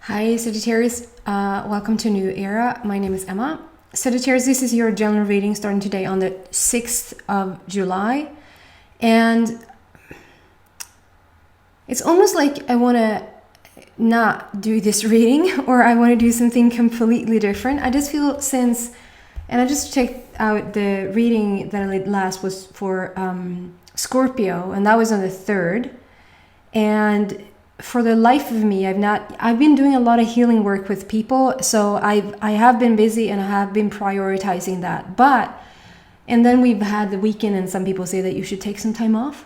Hi Sagittarius, welcome to a new era. My name is Emma. Sagittarius, this is your general reading starting today on the 6th of July. And it's almost like I want to not do this reading or I want to do something completely different. I just feel and I just checked out the reading that I did last was for Scorpio, and that was on the 3rd. And for the life of me, I've been doing a lot of healing work with people, so I have been busy and I have been prioritizing that. And then we've had the weekend and some people say that you should take some time off.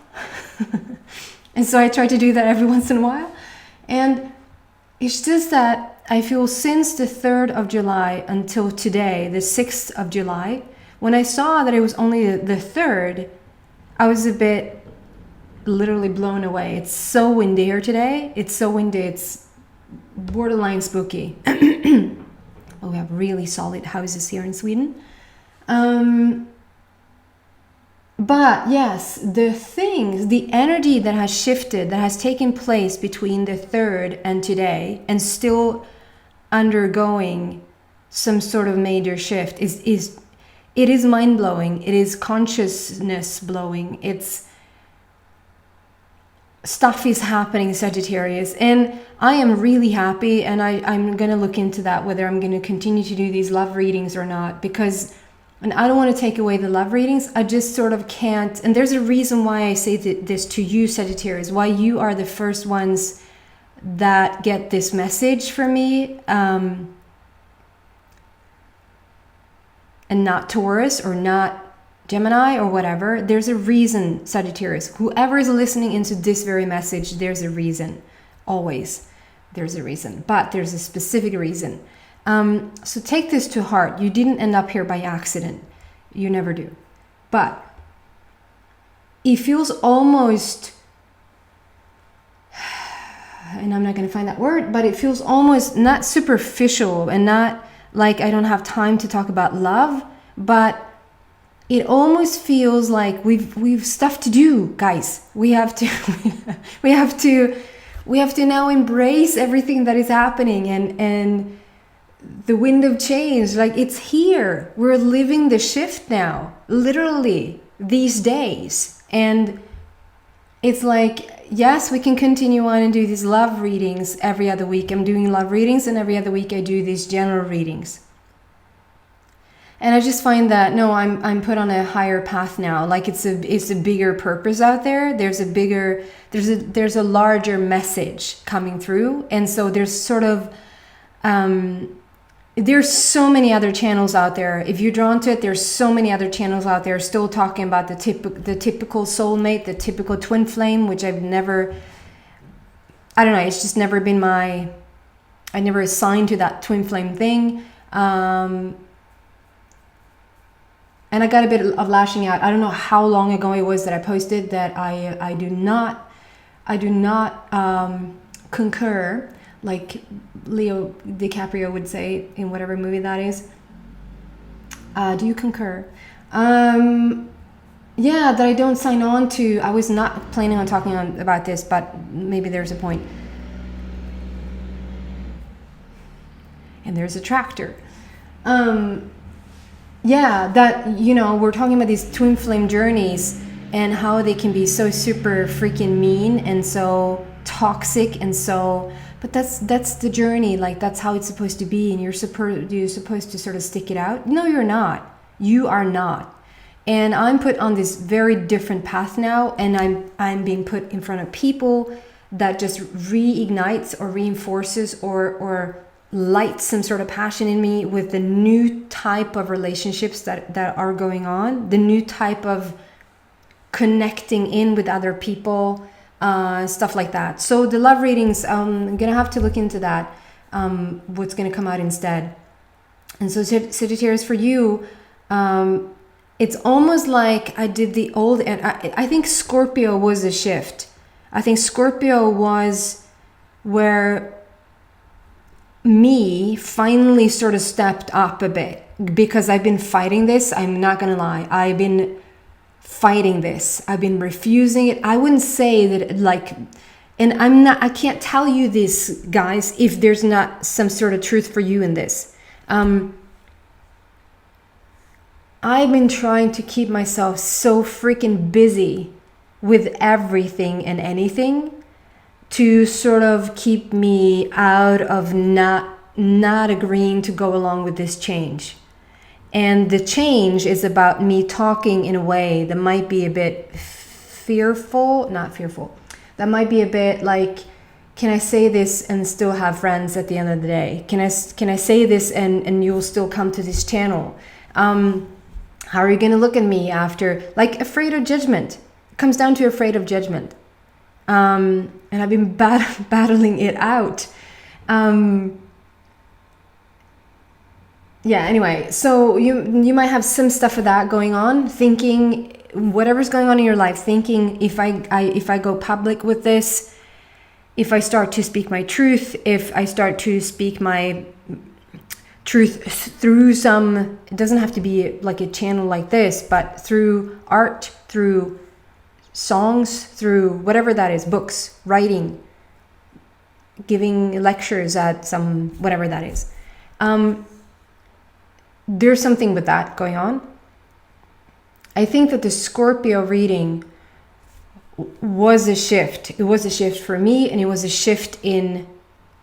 And so I try to do that every once in a while. And it's just that I feel since the 3rd of July until today, the 6th of July, when I saw that it was only the 3rd, I was a bit literally blown away. It's so windy here today. It's so windy. It's borderline spooky. Well, we have really solid houses here in Sweden. But yes, the energy that has shifted, that has taken place between the 3rd and today, and still undergoing some sort of major shift it is mind-blowing. It is consciousness blowing. Stuff is happening, Sagittarius, and I am really happy, and I'm going to look into that, whether I'm going to continue to do these love readings or not, and I don't want to take away the love readings. I just sort of can't, and there's a reason why I say this to you, Sagittarius, why you are the first ones that get this message from me, and not Taurus or not Gemini or whatever. There's a reason, Sagittarius. Whoever is listening into this very message, there's a reason. Always there's a reason, but there's a specific reason. So take this to heart. You didn't end up here by accident. You never do. But it feels almost, and I'm not going to find that word, but it feels almost not superficial and not like I don't have time to talk about love, but it almost feels like we've stuff to do, guys. We have to now embrace everything that is happening and the wind of change. Like, it's here. We're living the shift now, literally these days. And it's like, yes, we can continue on and do these love readings every other week. I'm doing love readings, and every other week I do these general readings. And I just find that, no, I'm put on a higher path now. Like, it's a bigger purpose out there. There's a larger message coming through. And so there's sort of, there's so many other channels out there. If you're drawn to it, there's so many other channels out there still talking about the typical soulmate, the typical twin flame, which I don't know, it's just never been I never assigned to that twin flame thing. And I got a bit of lashing out. I don't know how long ago it was that I posted that I do not concur, like Leo DiCaprio would say in whatever movie that is. Do you concur? Yeah, that I don't sign on to. I was not planning on talking about this, but maybe there's a point. And there's a tractor. Yeah, that, we're talking about these twin flame journeys and how they can be so super freaking mean and so toxic and so, but that's the journey. Like, that's how it's supposed to be, and you're supposed to sort of stick it out. No, you're not. You are not. And I'm put on this very different path now, and I'm being put in front of people that just reignites or reinforces or lights some sort of passion in me with the new type of relationships that are going on, the new type of connecting in with other people, stuff like that. So the love readings, I'm gonna have to look into that, what's gonna come out instead. And so Sagittarius, for you, it's almost like I did the old, and I think Scorpio was a shift. I think Scorpio was where me finally sort of stepped up a bit, because I've been fighting this. I'm not gonna lie. I've been fighting this. I've been refusing it. I wouldn't say that, like, And I can't tell you this, guys, if there's not some sort of truth for you in this. I've been trying to keep myself so freaking busy with everything and anything to sort of keep me out of not agreeing to go along with this change. And the change is about me talking in a way that might be a bit not fearful. That might be a bit like, can I say this and still have friends at the end of the day? Can I say this and you'll still come to this channel? How are you going to look at me after? Like, afraid of judgment. It comes down to afraid of judgment. And I've been battling it out. Yeah, anyway, so you might have some stuff of that going on, thinking whatever's going on in your life, thinking if I go public with this, if I start to speak my truth, if I start to speak my truth through some, it doesn't have to be like a channel like this, but through art, through songs, through whatever that is, books, writing, giving lectures at some, whatever that is. There's something with that going on. I think that the Scorpio reading was a shift. It was a shift for me, and it was a shift in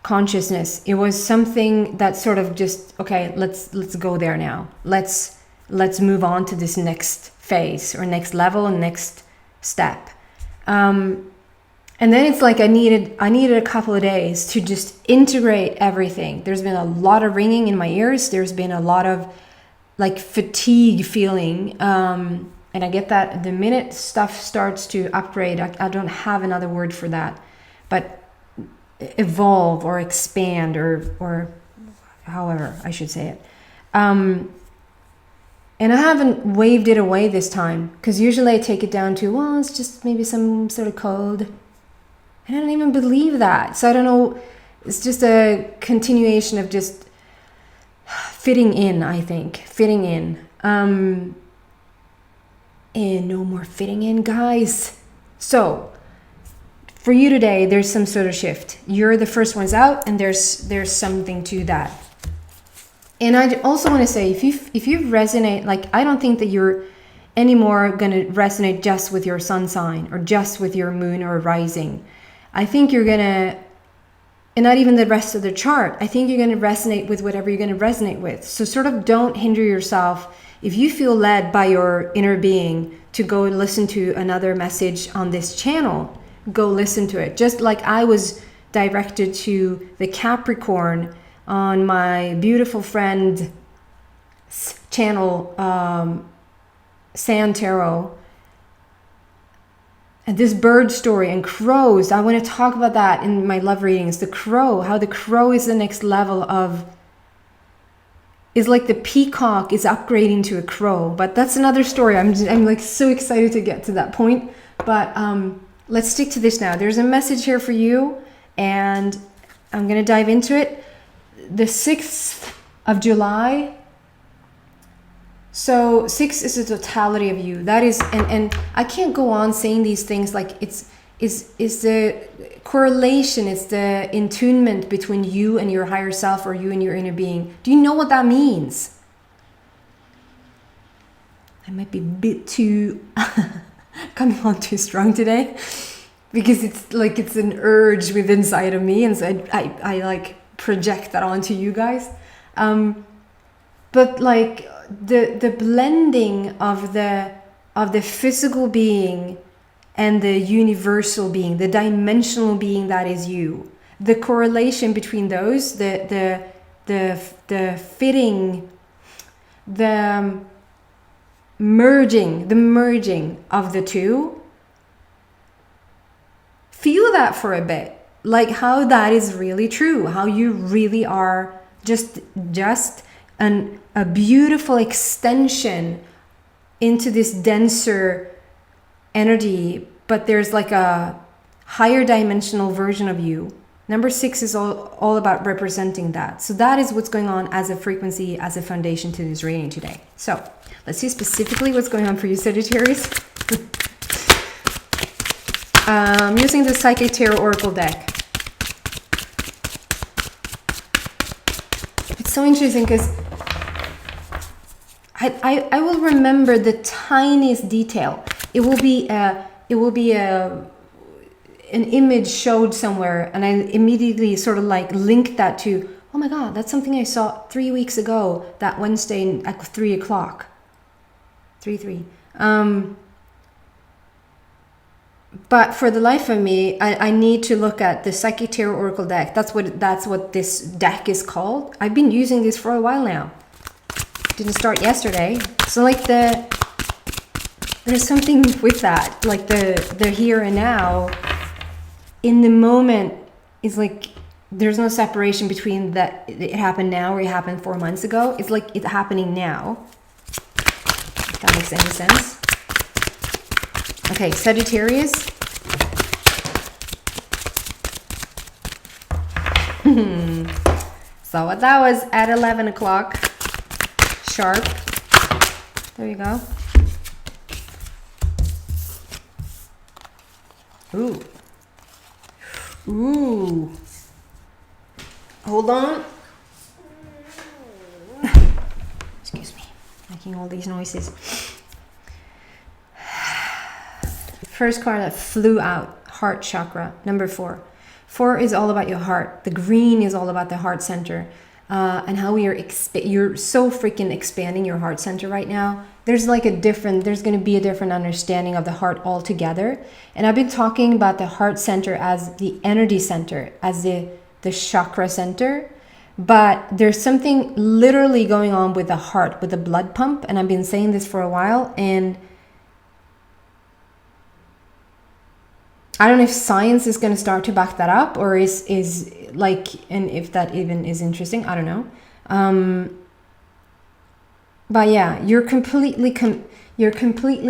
consciousness. It was something that sort of just, okay, let's go there now. Let's move on to this next phase or next level and next step. And then it's like I needed a couple of days to just integrate everything. There's been a lot of ringing in my ears. There's been a lot of like fatigue feeling. And I get that the minute stuff starts to upgrade, I don't have another word for that, but evolve or expand or however I should say it. And I haven't waved it away this time, because usually I take it down to, well, it's just maybe some sort of cold. I don't even believe that. So I don't know. It's just a continuation of just fitting in, I think. Fitting in. And no more fitting in, guys. So for you today, there's some sort of shift. You're the first ones out, and there's something to that. And I also want to say, if you resonate, like, I don't think that you're anymore going to resonate just with your sun sign or just with your moon or rising. I think you're going to, and not even the rest of the chart, I think you're going to resonate with whatever you're going to resonate with. So sort of don't hinder yourself. If you feel led by your inner being to go and listen to another message on this channel, go listen to it. Just like I was directed to the Capricorn on my beautiful friend's channel, Sand Tarot. And this bird story and crows, I want to talk about that in my love readings. The crow, how the crow is the next level of, is like the peacock is upgrading to a crow. But that's another story. I'm like so excited to get to that point. But let's stick to this now. There's a message here for you, and I'm going to dive into it. The 6th of July. So 6 is the totality of you. That is, and I can't go on saying these things like it's the correlation, it's the attunement between you and your higher self, or you and your inner being. Do you know what that means? I might be a bit too coming on too strong today, because it's like it's an urge within inside of me, and so I like project that onto you guys. But like the blending of the physical being and the universal being, the dimensional being that is you, the correlation between those, the fitting, the merging of the two. Feel that for a bit, like how that is really true, how you really are just a beautiful extension into this denser energy, but there's like a higher dimensional version of you. Number 6 is all about representing that. So that is what's going on as a frequency, as a foundation to this reading today. So let's see specifically what's going on for you, Sagittarius. I'm using the Psychic Tarot Oracle deck. It's so interesting because I will remember the tiniest detail. It will be an image showed somewhere, and I immediately sort of like linked that to, oh my god, that's something I saw 3 weeks ago that Wednesday at 3 o'clock. 3. But for the life of me, I need to look at the Psychic Tarot Oracle deck. That's what this deck is called. I've been using this for a while now. Didn't start yesterday. So like there's something with that. Like the here and now, in the moment, is like there's no separation between that it happened now or it happened 4 months ago. It's like it's happening now. If that makes any sense. Okay, Sagittarius. So what that was at 11 o'clock sharp. There you go. Ooh. Ooh. Hold on. Excuse me. Making all these noises. First card that flew out, heart chakra, number 4. 4 is all about your heart. The green is all about the heart center, and how you're so freaking expanding your heart center right now. There's going to be a different understanding of the heart altogether. And I've been talking about the heart center as the energy center, as the chakra center. But there's something literally going on with the heart, with the blood pump. And I've been saying this for a while, and I don't know if science is going to start to back that up, or is like, and if that even is interesting, I don't know. But yeah, you're completely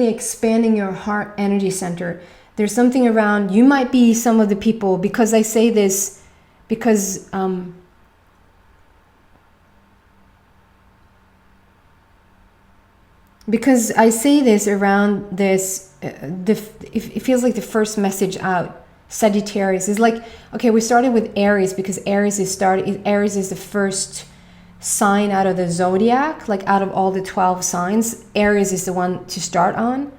expanding your heart energy center. There's something around, you might be some of the people, because I say this, because I say this around this, it feels like the first message out. Sagittarius is like, okay, we started with Aries because Aries is the first sign out of the zodiac, like out of all the 12 signs, Aries is the one to start on.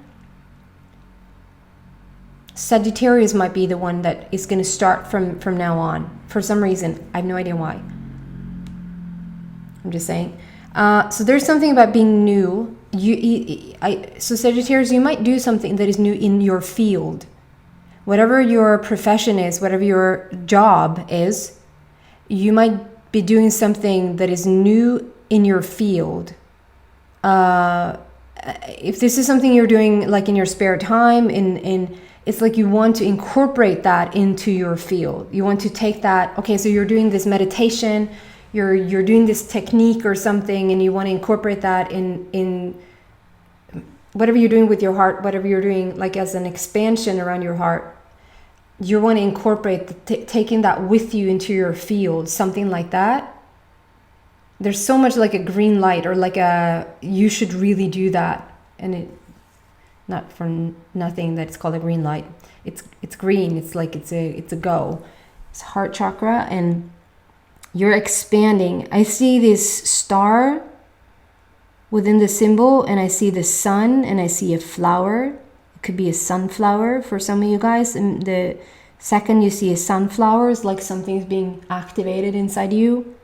Sagittarius might be the one that is going to start from now on. For some reason, I have no idea why. I'm just saying. So there's something about being new. So Sagittarius, you might do something that is new in your field. Whatever your profession is, whatever your job is, you might be doing something that is new in your field. If this is something you're doing like in your spare time, it's like you want to incorporate that into your field. You want to take that, okay, so you're doing this meditation, you're doing this technique or something, and you want to incorporate that in whatever you're doing with your heart, whatever you're doing like as an expansion around your heart. You want to incorporate taking that with you into your field, something like that. There's so much like a green light, or like you should really do that, and it not for nothing that it's called a green light. It's green. It's like it's a go. It's heart chakra, and you're expanding. I see this star within the symbol, and I see the sun, and I see a flower. It could be a sunflower for some of you guys. And the second you see a sunflower, is like something's being activated inside you.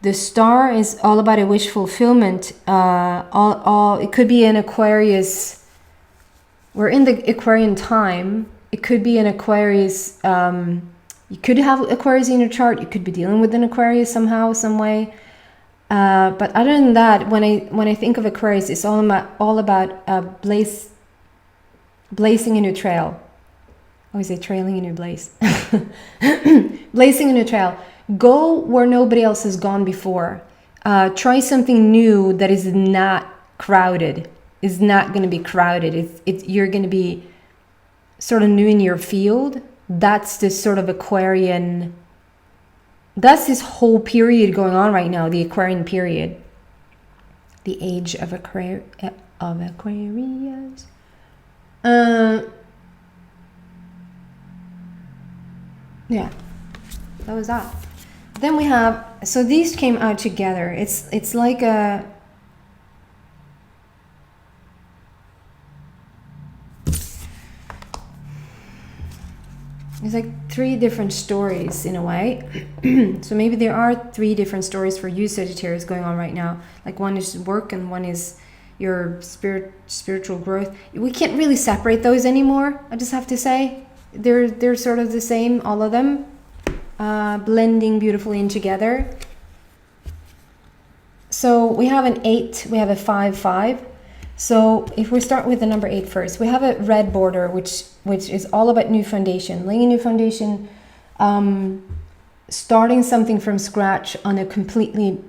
The star is all about a wish fulfillment. It could be an Aquarius. We're in the Aquarian time. It could be an Aquarius. You could have Aquarius in your chart. You could be dealing with an Aquarius somehow, some way. But other than that, when I think of Aquarius, it's all about blazing a new trail. Or is it trailing a new blaze? Blazing a new trail. Go where nobody else has gone before. Try something new that is not crowded. Is not going to be crowded. You're going to be sort of new in your field. That's this sort of Aquarian. That's this whole period going on right now. The Aquarian period. The age of Aquarius. 'Cause I think Aquarius is all about blazing a new trail. Blazing a new trail. Go where nobody else has gone before. Try something new that is not crowded. Is not going to be crowded. You're going to be sort of new in your field. That's this whole period going on right now. The Aquarian period. The age of Aquarius. Yeah, that was that. Then we have, so these came out together. It's like a, it's like 3 different stories in a way. So maybe there are 3 different stories for you, Sagittarius, going on right now. Like one is work and one is your spiritual growth. We can't really separate those anymore, I just have to say. They're sort of the same, all of them, blending beautifully in together. So we have an 8, we have a 5, 5. So if we start with the number 8 first, we have a red border, which is all about new foundation, laying a new foundation, starting something from scratch on a completely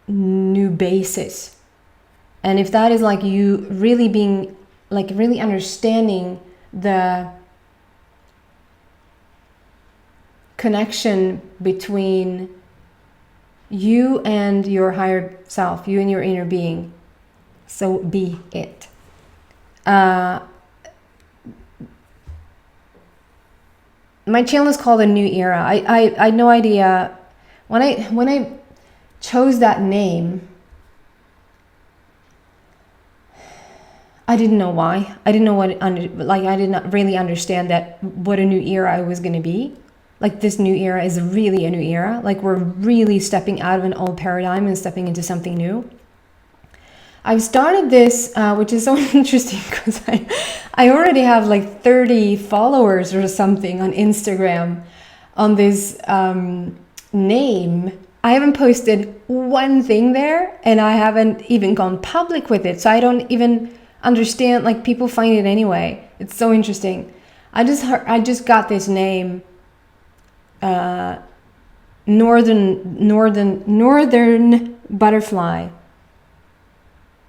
new basis. And if that is like you really being, like really understanding the connection between you and your higher self, you and your inner being, so be it. My channel is called A New Era. I had no idea when I chose that name. I didn't know why. I didn't know what I did not really understand that what a new era was going to be. Like this new era is really a new era. Like we're really stepping out of an old paradigm and stepping into something new. I've started this, which is so interesting because I already have like 30 followers or something on Instagram on this name. I haven't posted one thing there and I haven't even gone public with it. So I don't even understand, like people find it anyway. It's so interesting. I just got this name, northern butterfly.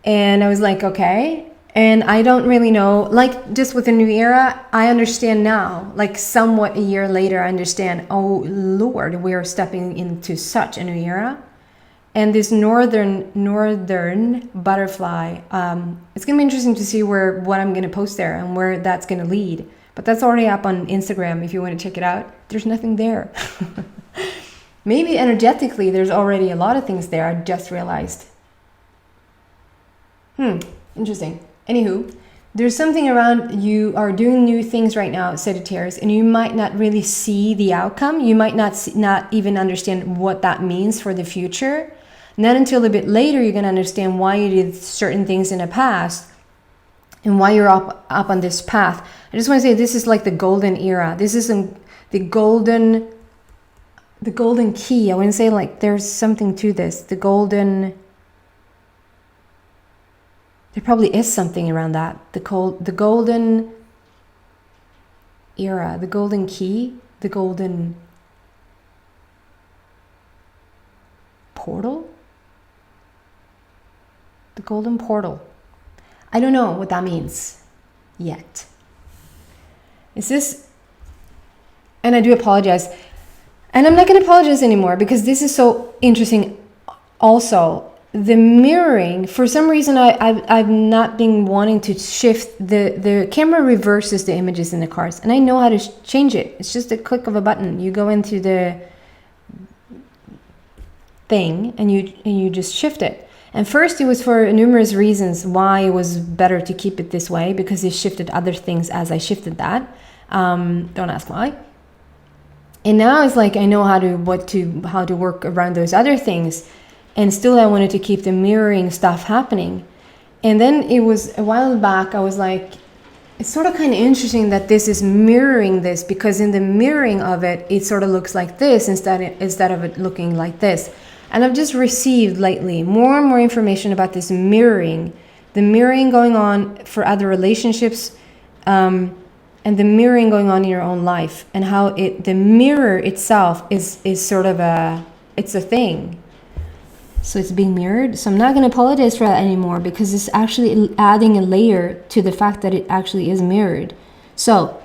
And I was like, okay. And I don't really know, like just with a new era, I understand now, like somewhat a year later, I understand, oh Lord, we're stepping into such a new era. And this northern butterfly, it's gonna be interesting to see what I'm gonna post there and where that's gonna lead. But that's already up on Instagram if you want to check it out. There's nothing there. Maybe energetically there's already a lot of things there, I just realized. Interesting. Anywho, there's something around you are doing new things right now, Sagittarius, and you might not really see the outcome. You might not even understand what that means for the future. Not until a bit later you're going to understand why you did certain things in the past and why you're up on this path. I just want to say this is like the golden era. This is the golden key. I wouldn't say like there's something to this. The golden... There probably is something around that. The golden era, the golden key, the golden portal? The golden portal. I don't know what that means yet. Is this... And I do apologize. And I'm not going to apologize anymore because this is so interesting also. The mirroring, for some reason I've not been wanting to shift the camera reverses the images in the cards, and I know how to change it. It's just a click of a button. You go into the thing and you just shift it. And first it was for numerous reasons why it was better to keep it this way, because it shifted other things as I shifted that. Don't ask why. And now it's like I know how to work around those other things. And still I wanted to keep the mirroring stuff happening. And then it was a while back, I was like, it's sort of kind of interesting that this is mirroring this, because in the mirroring of it, it sort of looks like this instead of it looking like this. And I've just received lately more and more information about this mirroring, the mirroring going on for other relationships, and the mirroring going on in your own life, and how the mirror itself is sort of it's a thing. So it's being mirrored. So I'm not going to apologize for that anymore, because it's actually adding a layer to the fact that it actually is mirrored. So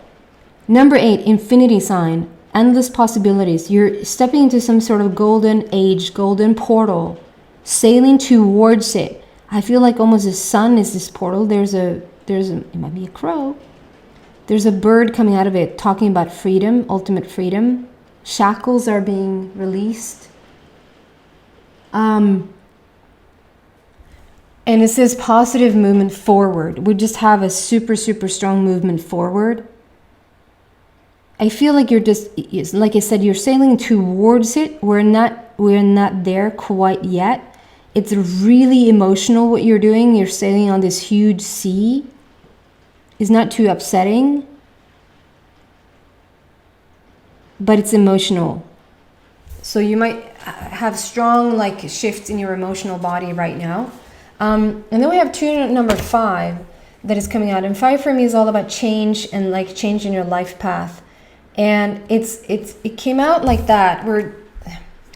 number 8, infinity sign, endless possibilities. You're stepping into some sort of golden age, golden portal, sailing towards it. I feel like almost the sun is this portal. It might be a crow. There's a bird coming out of it talking about freedom, ultimate freedom. Shackles are being released. And it says positive movement forward. We just have a super, super strong movement forward. I feel like you're just, like I said, you're sailing towards it. We're not there quite yet. It's really emotional what you're doing. You're sailing on this huge sea. It's not too upsetting, but it's emotional. So you might have strong like shifts in your emotional body right now. And then we have number 5 that is coming out. And 5 for me is all about change and like change in your life path. And it came out like that, where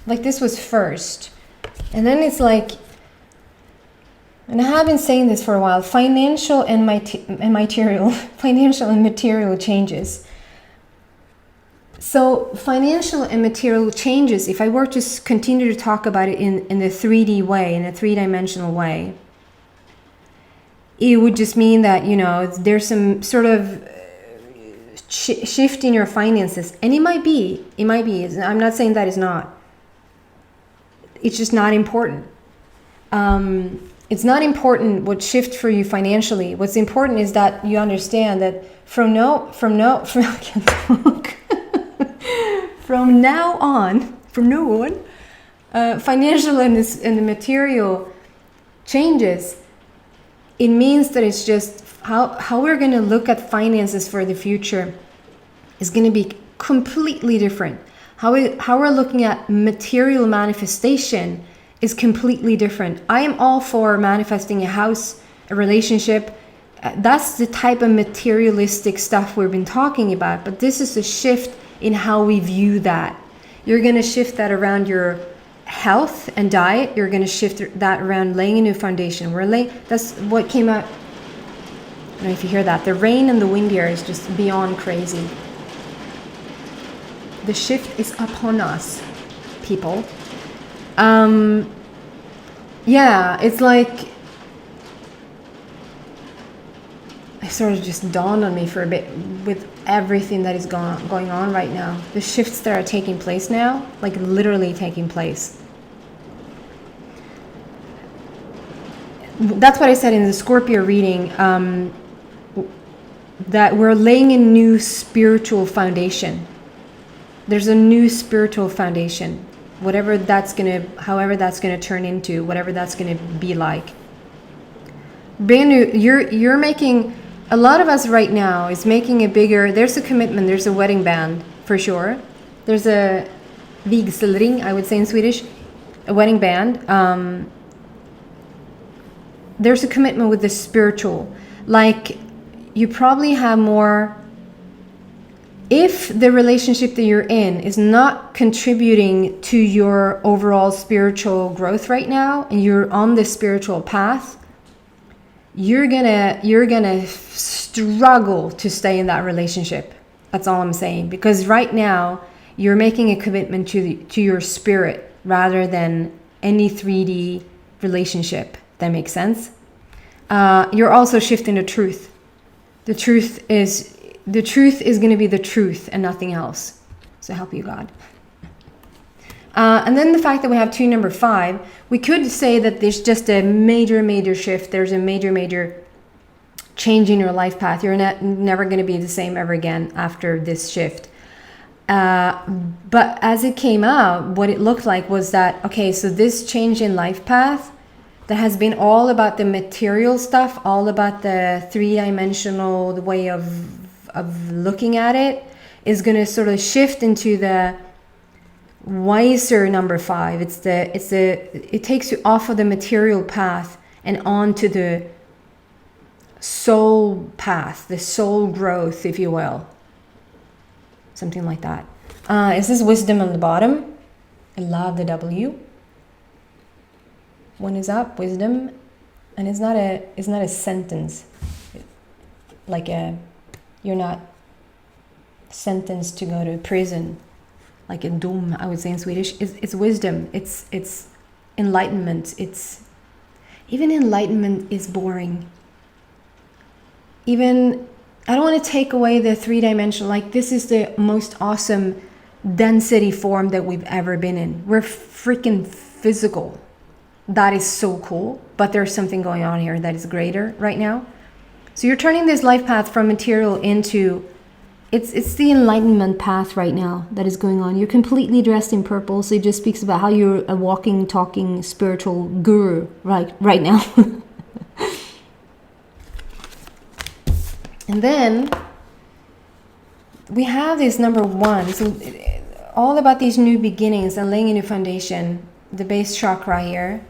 like this was first. And then it's like, and I have been saying this for a while, financial and material changes. So financial and material changes, if I were to continue to talk about it in the 3D way, in a 3-dimensional way, it would just mean that, you know, there's some sort of shift in your finances. And it might be, I'm not saying that is not. It's just not important. It's not important what shift for you financially. What's important is that you understand that from now on, financial and the material changes. It means that it's just how we're going to look at finances for the future is going to be completely different. How we're looking at material manifestation is completely different. I am all for manifesting a house, a relationship. That's the type of materialistic stuff we've been talking about. But this is a shift in how we view that. You're going to shift that around your health and diet. You're going to shift that around laying a new foundation. That's what came out. I don't know if you hear that. The rain and the wind here is just beyond crazy. The shift is upon us, people. Yeah, it's like it sort of just dawned on me for a bit with everything that is going on right now. The shifts that are taking place now, like literally taking place. That's what I said in the Scorpio reading, that we're laying a new spiritual foundation. There's a new spiritual foundation. However that's gonna turn into, whatever that's gonna be like. Brand new, you're making, a lot of us right now is making a bigger, there's a commitment, there's a wedding band for sure. There's a vigselring, I would say in Swedish, a wedding band. There's a commitment with the spiritual. Like you probably have more, if the relationship that you're in is not contributing to your overall spiritual growth right now, and you're on this spiritual path, you're gonna struggle to stay in that relationship. That's all I'm saying. Because right now you're making a commitment to your spirit rather than any 3D relationship. That makes sense. You're also shifting the truth. The truth is going to be the truth and nothing else. So help you God. And then the fact that we have number 5, we could say that there's just a major shift. There's a major change in your life path. You're never going to be the same ever again after this shift. But as it came out, what it looked like was that, okay, so this change in life path that has been all about the material stuff, all about the 3-dimensional way of looking at it, is going to sort of shift into the wiser number 5. It takes you off of the material path and onto the soul path, the soul growth, if you will. Something like that. It says wisdom on the bottom. I love the W. One is up, wisdom, and it's not a sentence. Like you're not sentenced to go to prison, like a dom, I would say in Swedish. It's wisdom. It's enlightenment. Even enlightenment is boring. Even I don't want to take away the 3-dimensional. Like, this is the most awesome density form that we've ever been in. We're freaking physical. That is so cool. But there's something going on here that is greater right now. So you're turning this life path from material into, it's the enlightenment path right now that is going on. You're completely dressed in purple. So it just speaks about how you're a walking, talking spiritual guru right now. And then we have this number 1. So all about these new beginnings and laying a new foundation. The base chakra here.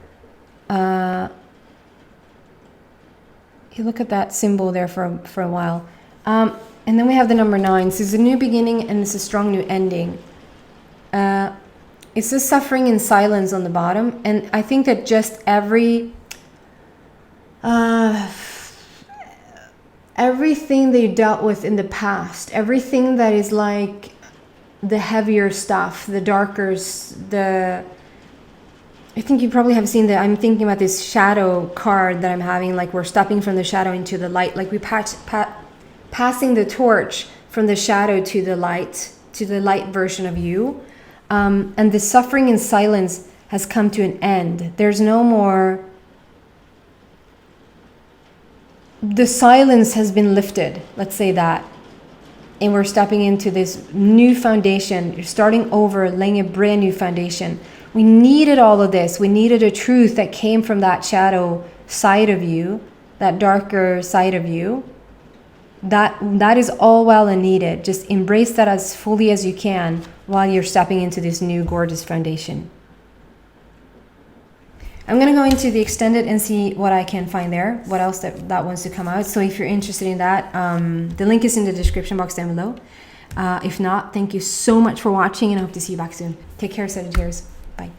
You look at that symbol there for a while. And then we have the number 9. So it's a new beginning and it's a strong new ending. It's a suffering in silence on the bottom. And I think that just everything that you dealt with in the past, everything that is like the heavier stuff, the darker, I think you probably have seen that. I'm thinking about this shadow card that I'm having, like we're stepping from the shadow into the light, like we passing the torch from the shadow to the light version of you. And the suffering in silence has come to an end. There's no more. The silence has been lifted, let's say that. And we're stepping into this new foundation. You're starting over, laying a brand new foundation. We needed all of this. We needed a truth that came from that shadow side of you, that darker side of you. That is all well and needed. Just embrace that as fully as you can while you're stepping into this new gorgeous foundation. I'm going to go into the extended and see what I can find there, what else that wants to come out. So if you're interested in that, the link is in the description box down below. If not, thank you so much for watching and I hope to see you back soon. Take care, Sagittarius. Bye.